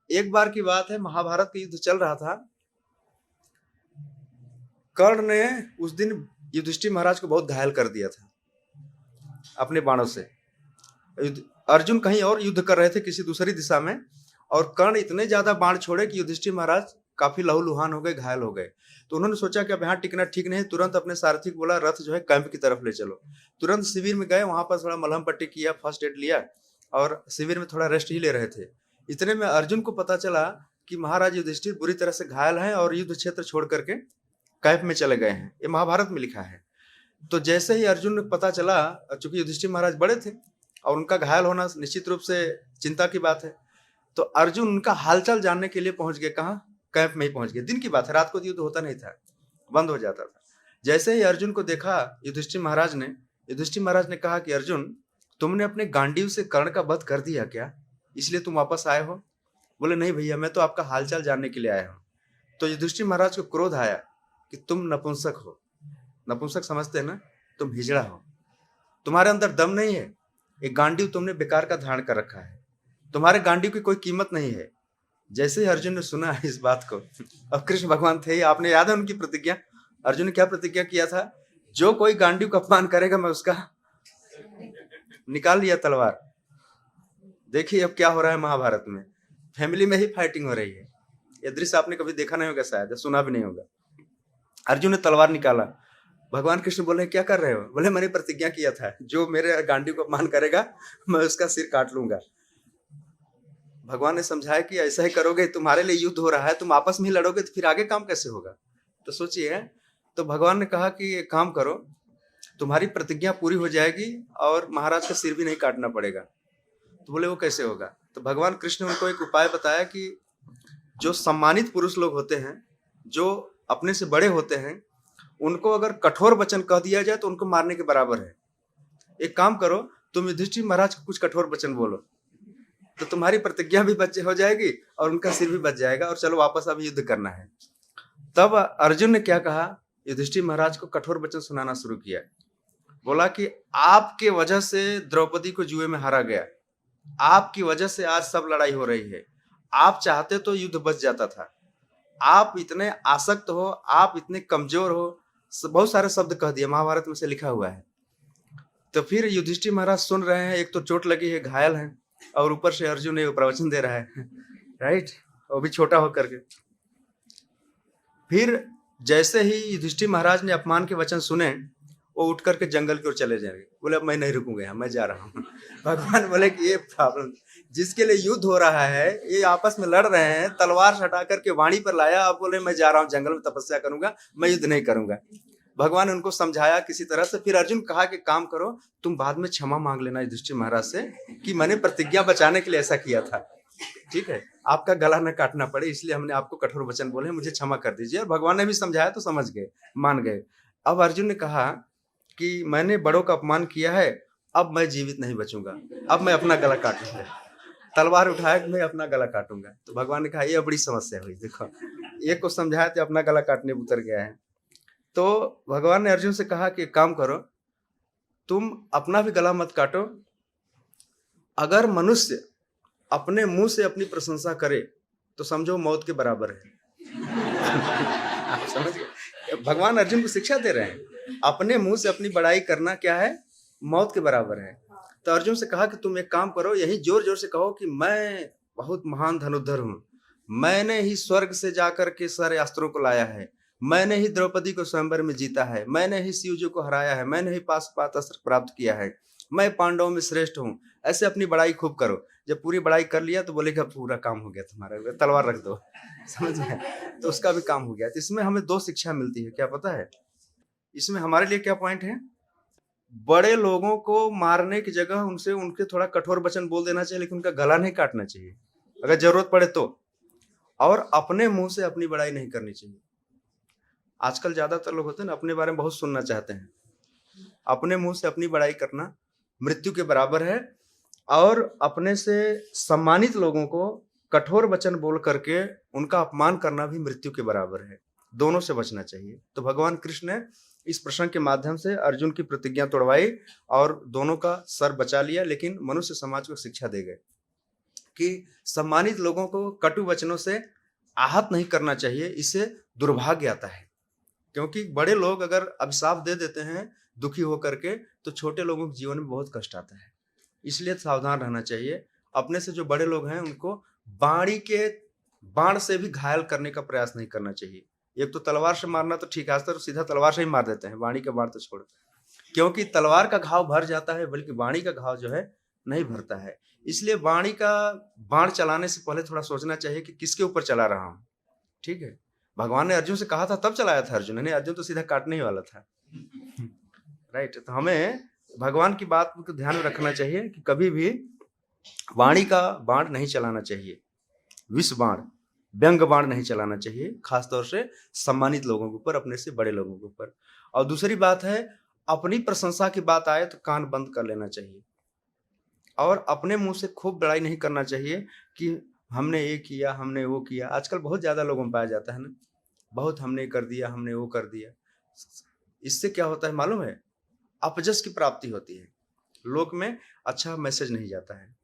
एक बार की बात है, महाभारत का युद्ध चल रहा था। कर्ण ने उस दिन युधिष्ठिर महाराज को बहुत घायल कर दिया था अपने बाणों से। अर्जुन कहीं और युद्ध कर रहे थे किसी दूसरी दिशा में, और कर्ण इतने ज्यादा बाण छोड़े कि युधिष्ठिर महाराज काफी लहूलुहान हो गए, घायल हो गए। तो उन्होंने सोचा कि अब यहाँ टिकना ठीक नहीं, तुरंत अपने सारथी को बोला रथ जो है कैंप की तरफ ले चलो। तुरंत शिविर में गए, वहां पर थोड़ा मलहम पट्टी किया, फर्स्ट एड लिया और शिविर में थोड़ा रेस्ट ही ले रहे थे। इतने में अर्जुन को पता चला कि महाराज युधिष्ठिर बुरी तरह से घायल हैं और युद्ध क्षेत्र छोड़ करके कैंप में चले गए हैं। ये महाभारत में लिखा है। तो जैसे ही अर्जुन को पता चला, चूंकि युधिष्ठिर महाराज बड़े थे और उनका घायल होना निश्चित रूप से चिंता की बात है, तो अर्जुन उनका हालचाल जानने के लिए पहुंच गए। कहाँ? कैंप में ही पहुंच गए। दिन की बात है, रात को युद्ध होता नहीं था, बंद हो जाता था। जैसे ही अर्जुन को देखा युधिष्ठिर महाराज ने कहा कि अर्जुन, तुमने अपने गांडीव से कर्ण का वध कर दिया क्या, इसलिए तुम वापस आए हो? बोले नहीं भैया, मैं तो आपका हालचाल जानने के लिए आया हूँ। तो युधिष्ठिर महाराज को क्रोध आया कि तुम नपुंसक हो। नपुंसक समझते हैं ना, तुम हिजड़ा हो, तुम्हारे अंदर दम नहीं है, एक गांडीव तुमने बेकार का धारण कर रखा है, तुम्हारे गांडीव की कोई कीमत नहीं है। जैसे ही अर्जुन ने सुना इस बात को, अब कृष्ण भगवान थे ही, आपने याद है उनकी प्रतिज्ञा? अर्जुन ने क्या प्रतिज्ञा किया था? जो कोई गांडीव का अपमान करेगा मैं उसका, निकाल लिया तलवार। देखिए अब क्या हो रहा है महाभारत में, फैमिली में ही फाइटिंग हो रही है। यह दृश्य आपने कभी देखा नहीं होगा, शायद सुना भी नहीं होगा। अर्जुन ने तलवार निकाला, भगवान कृष्ण बोले क्या कर रहे हो? बोले मैंने प्रतिज्ञा किया था जो मेरे गांडीव को अपमान करेगा मैं उसका सिर काट लूंगा। भगवान ने समझाया कि ऐसा ही करोगे, तुम्हारे लिए युद्ध हो रहा है, तुम आपस में ही लड़ोगे तो फिर आगे काम कैसे होगा? तो सोचिए, तो भगवान ने कहा कि एक काम करो, तुम्हारी प्रतिज्ञा पूरी हो जाएगी और महाराज का सिर भी नहीं काटना पड़ेगा। तो बोले वो कैसे होगा? तो भगवान कृष्ण ने उनको एक उपाय बताया कि जो सम्मानित पुरुष लोग होते हैं, जो अपने से बड़े होते हैं, उनको अगर कठोर वचन कह दिया जाए तो उनको मारने के बराबर है। एक काम करो, तुम युधिष्ठिर महाराज को कुछ कठोर वचन बोलो, तो तुम्हारी प्रतिज्ञा भी बच हो जाएगी और उनका सिर भी बच जाएगा, और चलो वापस अब युद्ध करना है। तब अर्जुन ने क्या कहा? युधिष्ठिर महाराज को कठोर वचन सुनाना शुरू किया। बोला कि आपके वजह से द्रौपदी को जुए में हारा गया, आपकी वजह से आज सब लड़ाई हो रही है, आप चाहते तो युद्ध बच जाता था, आप इतने आसक्त हो, आप इतने कमजोर हो, बहुत सारे शब्द कह दिए, महाभारत में से लिखा हुआ है। तो फिर युधिष्ठिर महाराज सुन रहे हैं, एक तो चोट लगी है, घायल है, और ऊपर से अर्जुन ने प्रवचन दे रहा है राइट, वो भी छोटा होकर के। फिर जैसे ही युधिष्ठिर महाराज ने अपमान के वचन सुने, वो उठ करके जंगल की ओर चले जाएंगे। बोले अब मैं नहीं रुकूंगा यहाँ, मैं जा रहा हूँ। भगवान बोले कि ये प्रॉब्लम, जिसके लिए युद्ध हो रहा है, ये आपस में लड़ रहे हैं, तलवार हटा करके वाणी पर लाया, अब बोले मैं जा रहा हूँ जंगल में तपस्या करूंगा, मैं युद्ध नहीं करूंगा। भगवान ने उनको समझाया किसी तरह से। फिर अर्जुन कहा कि काम करो, तुम बाद में क्षमा मांग लेना युधिष्ठिर महाराज से कि मैंने प्रतिज्ञा बचाने के लिए ऐसा किया था, ठीक है, आपका गला न काटना पड़े, इसलिए हमने आपको कठोर वचन बोले, मुझे क्षमा कर दीजिए। और भगवान ने भी समझाया तो समझ गए, मान गए। अब अर्जुन ने कहा कि मैंने बड़ों का अपमान किया है, अब मैं जीवित नहीं बचूंगा, अब मैं अपना गला काटूंगा। तलवार उठाया कि मैं अपना गला काटूंगा। तो भगवान ने कहा ये बड़ी समस्या हुई, देखो एक को समझाया तो अपना गला काटने उतर गया है। तो भगवान ने अर्जुन से कहा कि काम करो, तुम अपना भी गला मत काटो, अगर मनुष्य अपने मुंह से अपनी प्रशंसा करे तो समझो मौत के बराबर है। आप समझ गए? भगवान अर्जुन को शिक्षा दे रहे हैं, अपने मुंह से अपनी बड़ाई करना क्या है? मौत के बराबर है। तो अर्जुन से कहा कि तुम एक काम करो, यही जोर जोर से कहो कि मैं बहुत महान धनुर्धर हूं, मैंने ही स्वर्ग से जाकर के सारे अस्त्रों को लाया है, मैंने ही द्रौपदी को स्वयंवर में जीता है, मैंने ही शिव जी को हराया है, मैंने ही पाशुपात अस्त्र प्राप्त किया है, मैं पांडवों में श्रेष्ठ हूं। ऐसे अपनी बड़ाई खूब करो। जब पूरी बड़ाई कर लिया तो बोलेगा पूरा काम हो गया तुम्हारा, तलवार रख दो। समझ में? तो उसका भी काम हो गया। तो इसमें हमें दो शिक्षा मिलती है, क्या पता है इसमें हमारे लिए क्या पॉइंट है? बड़े लोगों को मारने की जगह उनसे उनके थोड़ा कठोर वचन बोल देना चाहिए, लेकिन उनका गला नहीं काटना चाहिए अगर जरूरत पड़े तो। और अपने मुंह से अपनी बड़ाई नहीं करनी चाहिए। आजकल ज्यादातर लोग होते हैं ना, अपने बारे में बहुत सुनना चाहते हैं। अपने मुंह से अपनी बड़ाई करना मृत्यु के बराबर है, और अपने से सम्मानित लोगों को कठोर वचन बोल करके उनका अपमान करना भी मृत्यु के बराबर है। दोनों से बचना चाहिए। तो भगवान कृष्ण ने इस प्रसंग के माध्यम से अर्जुन की प्रतिज्ञा तोड़वाई और दोनों का सर बचा लिया, लेकिन मनुष्य समाज को शिक्षा दे गए कि सम्मानित लोगों को कटु वचनों से आहत नहीं करना चाहिए, इससे दुर्भाग्य आता है। क्योंकि बड़े लोग अगर अभिशाप दे देते हैं दुखी होकर के, तो छोटे लोगों के जीवन में बहुत कष्ट आता है। इसलिए सावधान रहना चाहिए। अपने से जो बड़े लोग हैं उनको बाणी के बाण से भी घायल करने का प्रयास नहीं करना चाहिए। एक तो तलवार से मारना तो ठीक है, आज तो सीधा तलवार से ही मार देते हैं, बाणी का बाण तो छोड़, क्योंकि तलवार का घाव भर जाता है, बल्कि बाणी का घाव जो है नहीं भरता है। इसलिए बाणी का बाण चलाने से पहले थोड़ा सोचना चाहिए कि किसके ऊपर चला रहा हूं। ठीक है, भगवान ने अर्जुन से कहा था तब चलाया था अर्जुन ने, अर्जुन तो सीधा काटने ही वाला था। राइट, तो हमें भगवान की बात को ध्यान में रखना चाहिए कि कभी भी वाणी का बाण नहीं चलाना चाहिए, विष बाण, व्यंग बाण नहीं चलाना चाहिए, खासतौर से सम्मानित लोगों के ऊपर, अपने से बड़े लोगों के ऊपर। और दूसरी बात है, अपनी प्रशंसा की बात आए तो कान बंद कर लेना चाहिए, और अपने मुंह से खूब बड़ाई नहीं करना चाहिए कि हमने ये किया, हमने वो किया। आजकल बहुत ज्यादा लोगों में पाया जाता है ना, बहुत हमने कर दिया, हमने वो कर दिया। इससे क्या होता है मालूम है? अपजस की प्राप्ति होती है, लोक में अच्छा मैसेज नहीं जाता है।